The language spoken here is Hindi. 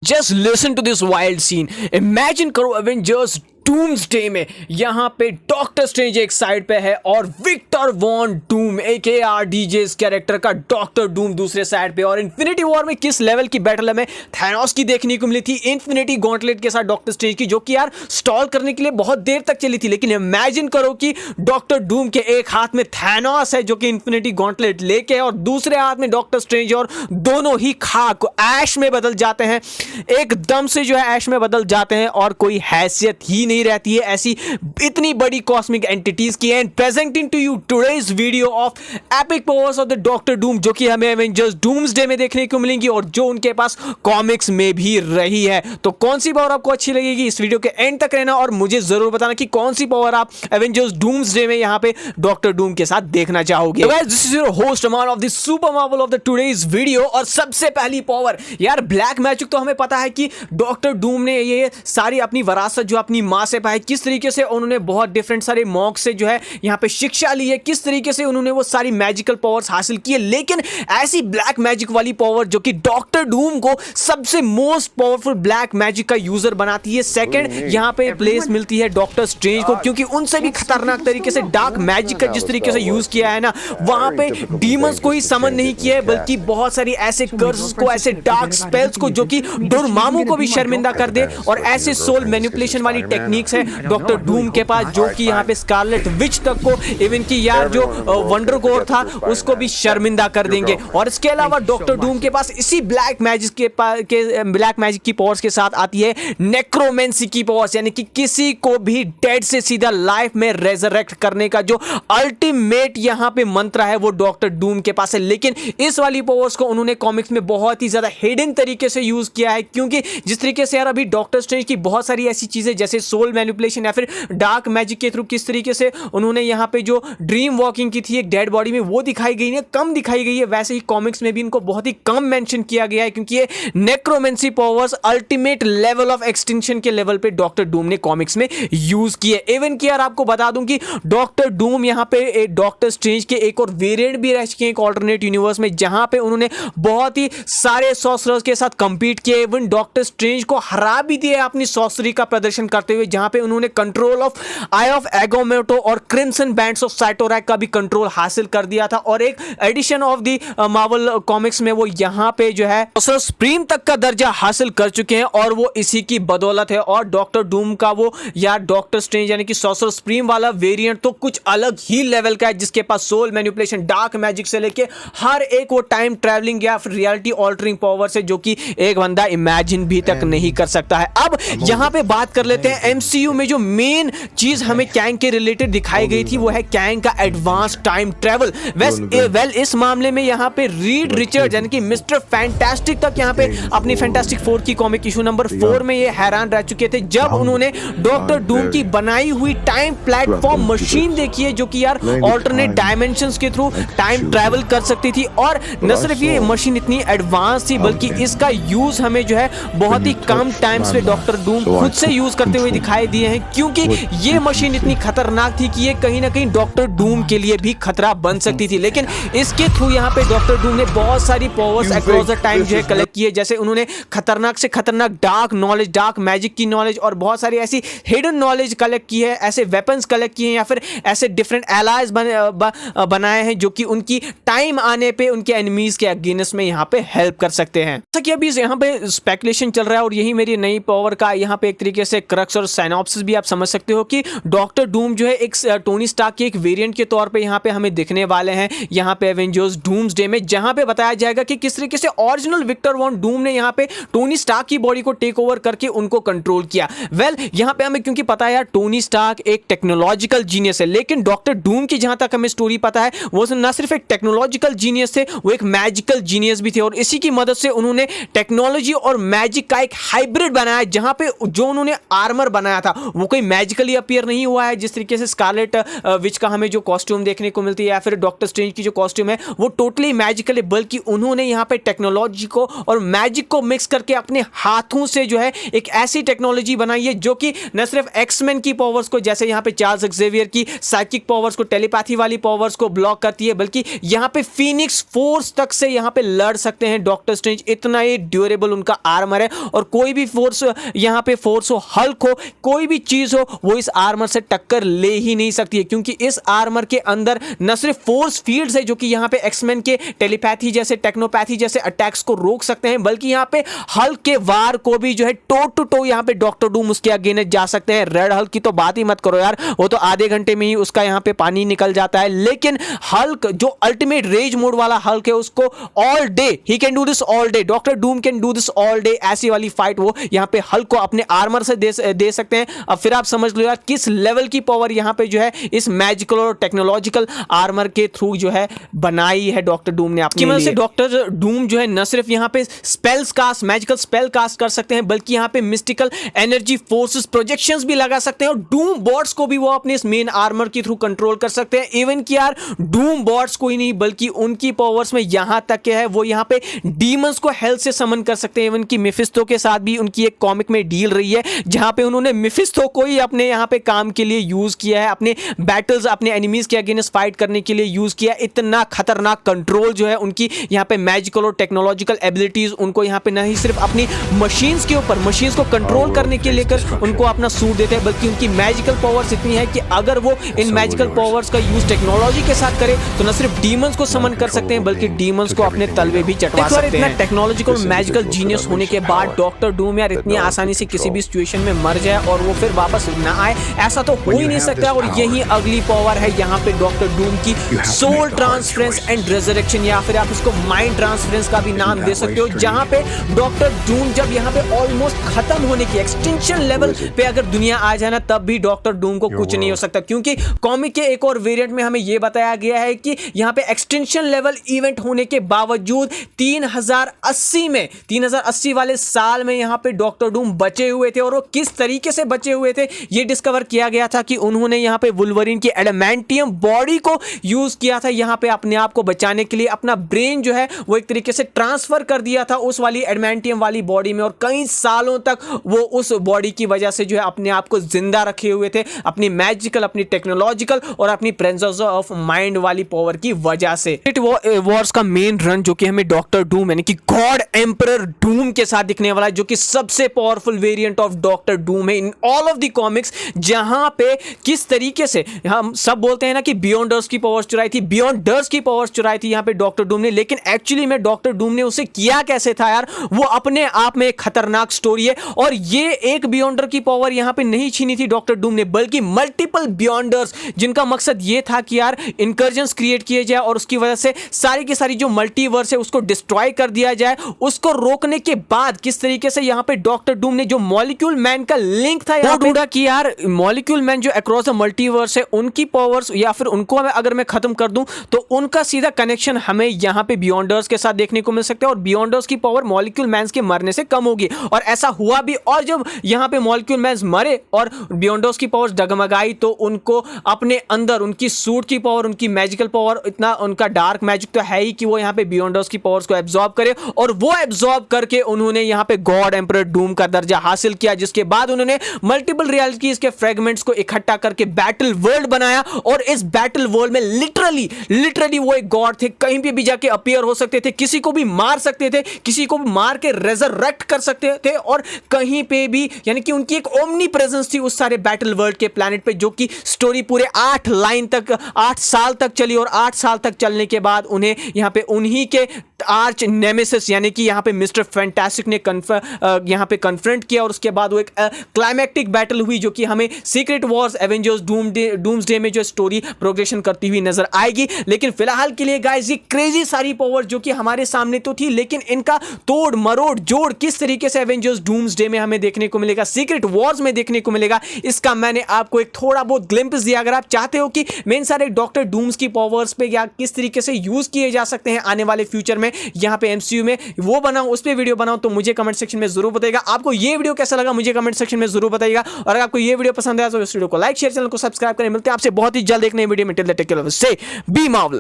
Just listen to this wild scene. Imagine करो एवेंजर्स डूम्सडे में यहाँ पे डॉक्टर स्ट्रेंज एक साइड पे है और विक्टर वॉन डूम एके आरडीजे कैरेक्टर का डॉक्टर डूम दूसरे साइड पे। और इन्फिनिटी वॉर में किस लेवल की बैटल हमें थैनोस की देखने को मिली थी इन्फिनिटी गॉन्टलेट के साथ डॉक्टर स्ट्रेंज की, जो कि यार स्टॉल करने के लिए बहुत देर तक चली थी। लेकिन इमेजिन करो कि डॉक्टर डूम के एक हाथ में थैनोस है जो कि इन्फिनिटी गॉन्टलेट लेके है और दूसरे हाथ में डॉक्टर स्ट्रेंज, और दोनों ही खाक ऐश में बदल जाते हैं, एकदम से जो है ऐश में बदल जाते हैं और कोई हैसियत ही नहीं रहती है ऐसी इतनी बड़ी कॉस्मिक एंटिटीज की। And presenting to you today's video of epic powers of the doctor Doom, जो कि हमें एवेंजर्स डूम्सडे में देखने को मिलेंगी और जो उनके पास कॉमिक्स में भी रही है। तो कौन सी पावर आपको अच्छी लगेगी, इस वीडियो के एंड तक रहना और मुझे जरूर बताना कि कौन सी पावर आप एवेंजर्स डूम्सडे में यहां पे डॉक्टर डूम के साथ देखना चाहोगे। This is your host Aman of the super Marvel of the today's video. और सबसे पहली पावर यार ब्लैक मैजिक, तो हमें पता है कि डॉक्टर डूम ने ये सारी अपनी विरासत जो अपनी मां से पाई, किस तरीके से उन्होंने बहुत डिफरेंट सारे मॉक से जो है यहाँ पे शिक्षा ली है, किस तरीके से उन्होंने वो सारी मैजिकल पावर्स हासिल की है। लेकिन ऐसी ब्लैक मैजिक वाली पावर जो कि डॉक्टर डूम को सबसे मोस्ट पावरफुल ब्लैक मैजिक का यूजर बनाती है। सेकंड यहाँ पे प्लेस मिलती है डॉक्टर स्ट्रेंज को, क्योंकि उनसे भी खतरनाक तरीके से डार्क मैजिक का जिस तरीके से यूज किया है ना, वहां पे डीमंस को ही समन नहीं किया है बल्कि बहुत सारी ऐसे कर्सेस को, ऐसे डार्क स्पेल्स को जो कि डोरमामू को भी शर्मिंदा कर दे, और ऐसे सोल मैनिपुलेशन वाली टेक्निक्स है डॉक्टर डूम के पास जो कि यहाँ पे स्कारलेट विच तक को, इवन की यार जो वंडर गोर था उसको भी शर्मिंदा कर देंगे। और इसके अलावा डॉक्टर डूम के पास इसी ब्लैक मैजिक की पावर्स के साथ आती है नेक्रोमेंसी की पावर्स, यानी कि किसी को भी डेड से सीधा लाइफ में रेजरेक्ट करने का जो अल्टीमेट यहाँ पे मंत्र है वो डॉक्टर डूम के पास है। लेकिन इस वाली पावर्स को उन्होंने कॉमिक्स में बहुत ही ज्यादा हिडन तरीके से यूज किया है, क्योंकि जिस तरीके से यार अभी डॉक्टर स्ट्रेंज की बहुत सारी ऐसी चीजें जैसे सोल मैनिपुलेशन या फिर डार्क मैजिक के थ्रू किस तरीके से उन्होंने यहाँ पे जो ड्रीम वॉकिंग की थी एक डेड बॉडी में, वो दिखाई गई है, कम दिखाई गई है। वैसे ही कॉमिक्स में भी इनको बहुत ही कम मेंशन किया गया है, क्योंकि ये necromancy powers ultimate level of extinction के लेवल पे डॉक्टर डूम ने कॉमिक्स में यूज की है। इवन कि यार आपको बता दूं कि डॉक्टर डूम यहाँ पे डॉक्टर स्ट्रेंज के एक और वेरिएंट भी रह चुके हैं एक ऑल्टरनेट यूनिवर्स में, जहां पे उन्होंने बहुत ही सारे सॉर्सरर्स के साथ कंपीट किया। इवन डॉक्टर स्ट्रेंज को हरा भी दिया अपनी सॉर्सरी का प्रदर्शन करते हुए, जहां पे उन्होंने कंट्रोल ऑफ आई ऑफ एगोमेटो और क्रिम्सन बैंड्स ऑफ साइटोरैक का भी कंट्रोल हासिल कर दिया था। और एक edition of the Marvel comics में वो यहां पे जो है सुप्रीम तक का दर्जा हासिल कर चुके हैं, और वो इसी की बदौलत है। और डॉक्टर डूम का वो यार डॉक्टर स्ट्रेंज यानी कि सॉर्सर सुप्रीम वाला वेरिएंट तो कुछ अलग ही लेवल का है, जिसके पास सोल मैनिपुलेशन, डार्क मैजिक से लेके हर एक वो टाइम ट्रैवलिंग या फिर रियलिटी ऑल्टरिंग पावर से जो कि एक बंदा इमेजिन भी तक नहीं कर सकता है। अब यहां पे बात कर लेते हैं एमसीयू में जो मेन चीज हमें कैंग के रिलेटेड दिखाई गई थी, वो है कैंग का एडवांस टाइम ट्रैवल। वेल इस मामले में यहाँ पे रीड रिचर्ड यानी कि मिस्टर फैंटास्टिक तक यहाँ पे अपनी फैंटास्टिक 4 की कॉमिक इशू नंबर 4 में ये हैरान रह चुके थे जब उन्होंने डॉक्टर डूम की बनाई हुई टाइम प्लेटफॉर्म मशीन देखी है, जो कि यार ऑल्टरनेट डायमेंशंस के थ्रू टाइम ट्रैवल कर सकती थी। और न सिर्फ ये मशीन इतनी एडवांस थी बल्कि इसका यूज हमें जो है बहुत ही कम टाइम्स पे डॉक्टर डूम खुद से यूज करते हुए दिखाई दिए हैं, क्योंकि ये मशीन इतनी खतरनाक थी कि ये कहीं ना कहीं डॉक्टर डूम के लिए भी खतरा बन सकती थी। लेकिन इसके थ्रू यहाँ पे डॉक्टर डूम ने बहुत सारी पावर्स अक्रॉस द टाइम जो है कलेक्ट की है, जैसे उन्होंने खतरनाक से खतरनाक डार्क नॉलेज, डार्क मैजिक की नॉलेज और बहुत सारी ऐसी हिडन नॉलेज कलेक्ट की है, ऐसे वेपन्स कलेक्ट किए हैं या फिर ऐसे डिफरेंट एलाइज बनाए हैं जो कि उनकी टाइम आने पे उनके एनिमीज के अगेंस्ट में यहाँ पे हेल्प कर सकते हैं। जैसा कि अभी यहाँ पे स्पेकुलेशन चल रहा है और यही मेरी नई पावर का यहाँ पे एक तरीके से क्रक्स और साइनॉप्सिस भी आप समझ सकते हो कि डॉक्टर डूम जो है एक टोनी स्टार्क के एक वेरिएंट के तौर पे यहाँ पे हमें दिखने वाले हैं यहाँ पे एवेंजर्स डूम्सडे में, जहाँ पे बताया जाएगा कि किस तरीके से ओरिजिनल विक्टर वॉन डूम ने यहाँ पे टोनी स्टार्क की बॉडी को टेक ओवर करके उनको कंट्रोल किया। वेल यहाँ पे हमें क्योंकि पता है यार टोनी स्टार्क एक टेक्नोलॉजिकल जीनियस है, लेकिन डॉक्टर डूम की जहां तक हमें स्टोरी पता है वो न सिर्फ एक टेक्नोलॉजिकल जीनियस थे, वो एक मैजिकल जीनियस भी थे। और इसी की मदद से उन्होंने टेक्नोलॉजी और मैजिक का एक हाइब्रिड बनाया, जहां पे जो उन्होंने आर्मर बनाया बनाया था वो कोई मैजिकली अपीयर नहीं हुआ है। जिस तरीके से स्कारलेट विच का हमें जो कॉस्ट्यूम देखने को मिलती है या फिर डॉक्टर स्ट्रेंज की जो कॉस्ट्यूम है वो टोटली मैजिकल है, बल्कि उन्होंने यहाँ पे टेक्नोलॉजी को और मैजिक को मिक्स करके अपने हाथों से जो है एक ऐसी टेक्नोलॉजी बनाई है जो कि न सिर्फ एक्समैन की पावर्स को, जैसे यहाँ पे चार्ल्स ज़ेवियर की साइकिक पावर्स को, टेलीपैथी वाली पावर्स को ब्लॉक करती है, बल्कि यहाँ पे फीनिक्स फोर्स तक से यहाँ पे लड़ सकते हैं डॉक्टर स्ट्रेंज। इतना ही ड्यूरेबल उनका आर्मर है और कोई भी फोर्स यहाँ पे फोर्स हो, हल्क हो, कोई भी चीज हो वो इस आर्मर से टक्कर ले ही नहीं सकती है, क्योंकि इस आर्मर के अंदर न सिर्फ फोर्स फील्ड्स है जो कि यहाँ पे एक्समैन के टेलीपैथी जैसे, टेक्नोपैथी जैसे अटैक्स को रोक सकते हैं, बल्कि यहाँ पे हल्क के वार को भी जो है टो टू टो यहाँ पे डॉक्टर डूम उसके अगेंस्ट जा सकते हैं। रेड हल्क की तो बात ही मत करो यार, वो तो आधे घंटे में ही उसका यहाँ पे पानी निकल जाता है, लेकिन हल्क जो अल्टीमेट रेज मोड वाला हल्क है उसको all day he can do this all day, doctor Doom can do this all day, ऐसी वाली फाइट वो यहाँ पे हल्क को अपने आर्मर से दे सकते हैं। अब फिर आप समझ लो यार किस लेवल की पावर यहाँ पे जो है इस मैजिकल और टेक्नोलॉजिकल आर्मर के थ्रू जो है बनाई है डॉक्टर डूम ने अपनी मदद से। डॉक्टर डूम जो है न सिर्फ यहाँ पे spells cast, magical spell cast कर सकते हैं, बल्कि यहाँ पे मिस्टिकल एनर्जी फोर्सेस प्रोजेक्शंस भी लगा सकते हैं और डूम बॉट्स को भी वो अपने इस मेन आर्मर के थ्रू कंट्रोल कर सकते हैं। इवन कि यार डूम बॉट्स को ही नहीं बल्कि उनकी पावर्स में यहां तक के है वो यहाँ पे डीमंस को हेल्थ से समन कर सकते हैं। इवन कि मेफिस्टो के साथ भी उनकी एक कॉमिक में डील रही है जहां पे उन्होंने मेफिस्टो को ही अपने यहाँ पे काम के लिए यूज किया है, अपने बैटल्स, अपने एनिमीज के अगेंस्ट फाइट करने के लिए यूज किया। इतना खतरनाक कंट्रोल जो है उनकी यहाँ पे मैजिकल और टेक्नोलॉजिकल एबिलिटीज उनको यहाँ पे नहीं सिर्फ अपनी मशीन्स के ऊपर, मशीन्स को कंट्रोल करने के लेकर उनको अपना सूट देते हैं, बल्कि उनकी मैजिकल पावर्स इतनी है कि अगर वो इन मैजिकल पावर्स का यूज टेक्नोलॉजी के साथ करे तो न सिर्फ डीमंस को समन कर सकते हैं बल्कि डीमंस को अपने तलवे भी चटवा सकते हैं। टेक्नोलॉजिकल मैजिकल जीनियस होने के बाद डॉक्टर डूम यार इतनी आसानी से किसी भी सिचुएशन में मर जाए और वो फिर वापस ना आए, ऐसा तो हो ही नहीं सकता। और यही अगली पावर है यहाँ पे डॉक्टर डूम की, सोल ट्रांसफरेंस एंड रेजरेक्शन, या फिर आप इसको माइंड ट्रांसफरेंस का भी नाम दे सकते हो, जहां पे डॉक्टर डूम जब यहाँ पे ऑलमोस्ट खत्म होने की एक्सटेंशन लेवल पे अगर दुनिया आ जाए ना तब भी डॉक्टर डूम को कुछ नहीं हो सकता, क्योंकि कॉमिक के एक और वेरिएंट में हमें यह बताया गया है कि यहाँ पे एक्सटेंशन लेवल इवेंट होने के बावजूद 3080 वाले साल में यहाँ पे डॉक्टर डूम बचे हुए थे। और वो किस तरीके से बचे हुए थे ये डिस्कवर किया गया था कि उन्होंने यहाँ पे वुल्वरीन की एडामेंटियम बॉडी को यूज किया था यहाँ पे अपने आप को बचाने के लिए। अपना ब्रेन जो है वो एक तरीके से ट्रांसफर कर दिया था उस वाली एडामेंटियम वाली बॉडी में और कई सालों तक वो उस बॉडी की वजह से जो है अपने आप को जिंदा रखे हुए थे, अपनी मैजिकल, अपनी टेक्नोलॉजिकल और अपनी प्रेजेंस ऑफ माइंड वाली पावर की वजह से। वॉर्स का मेन रन जो कि हमें डॉक्टर डूम यानी कि गॉड एम्परर डूम के साथ दिखने वाला है, जो कि सबसे powerful variant of Doctor Doom है in all of the comics, जहां पे किस तरीके से हम सब बोलते हैं ना कि बियॉन्डर्स की पावर्स चुराई थी, बियॉन्डर्स की पावर्स चुराई थी यहाँ पे डॉक्टर डूम ने, लेकिन एक्चुअली में डॉक्टर डूम ने उसे किया कैसे था यार, वो अपने आप में एक खतरनाक स्टोरी है। और ये एक बियॉन्डर की पावर यहाँ पे नहीं छीनी थी डॉक्टर डूम ने, बल्कि मल्टीपल बियॉन्डर्स, जिनका मकसद ये था कि यार इंकर्जन्स क्रिएट किए जाए और उसकी वजह से सारी की सारी जो मल्टीवर्स है उसको डिस्ट्रॉय कर दिया जाए। उसको रोकने के बाद किस तरीके से यहाँ पे डॉक्टर डूम ने जो मॉलिक्यूल मैन का लिंक था यहाँ ढूंढा कि यार मॉलिक्यूल मैन जो अक्रॉस द मल्टीवर्स है उनकी पावर्स या फिर उनको अगर मैं खत्म कर दूं तो उनका सीधा कनेक्शन हमें यहाँ पे बियॉन्डर्स के साथ देखने को मिल सकता है और बियॉन्डर्स की पावर मॉलिक्यूल मैन्स के मरने से कम होगी। और ऐसा हुआ भी, और जब यहाँ पे मॉलिक्यूल मैन्स मरे और बियॉन्डर्स की पावर्स डगमगाई तो उनको अपने अंदर उनकी सूट की पावर, उनकी मैजिकल पावर, इतना उनका डार्क मैजिक तो है ही कि वो यहाँ पे बियॉन्डर्स की पावर्स को एब्जॉर्ब करे और वो एब्जॉर्ब करके उन्होंने यहाँ पे गॉड एम्परर डूम का दर्जा हासिल किया, जिसके बाद उन्होंने मल्टीपल रियलिटीज के फ्रेगमेंट्स को इकट्ठा करके बैटल वर्ल्ड बनाया। और इस बैटल वर्ल्ड में लिटरली वो एक गॉड थे, कहीं पे भी जाके अपीयर हो सकते थे, किसी को भी मार सकते थे, किसी को भी मार के रेजरेक्ट कर सकते थे और कहीं पे भी, यानी कि उनकी एक ओमनी प्रेजेंस थी उस सारे बैटल वर्ल्ड के प्लैनेट पे, जो कि स्टोरी पूरे 8 साल तक चली। और 8 साल तक चलने के बाद उन्हें यहाँ पे उन्हीं के आर्च नेमेसिस यानी कि यहाँ पे मिस्टर फैंटास्टिक ने यहाँ पे कन्फ्रंट किया और उसके बाद वो एक क्लाइमैक्टिक बैटल हुई, जो कि हमें सीक्रेट वॉर्स एवेंजर्स डूम्सडे में जो स्टोरी प्रोग्रेशन करती हुई नजर आएगी। लेकिन फिलहाल के लिए गाइस ये क्रेजी सारी पावर जो कि हमारे सामने तो थी, लेकिन इनका तोड़ मरोड़ जोड़ किस तरीके से एवेंजर्स डूम्सडे में हमें देखने को मिलेगा, सीक्रेट वॉर्स में देखने को मिलेगा, इसका मैंने आपको एक थोड़ा बहुत ग्लिम्पस दिया। अगर आप चाहते हो कि मेन सारे डॉक्टर डूम्स की पावर्स पे या किस तरीके से यूज किए जा सकते हैं आने वाले फ्यूचर में यहाँ पे एमसीयू में, वो बनाऊं, उस पे वीडियो बनाऊं, तो मुझे कमेंट सेक्शन में जरूर बताइएगा। आपको ये वीडियो कैसा लगा मुझे कमेंट सेक्शन में जरूर बताइएगा। और अगर आपको ये वीडियो पसंद आया तो इस वीडियो को लाइक शेयर, चैनल को सब्सक्राइब करें। मिलते हैं आपसे बहुत ही जल्द एक नई वीडियो में। टिल द टेक केयर, से बी मार्वेलस।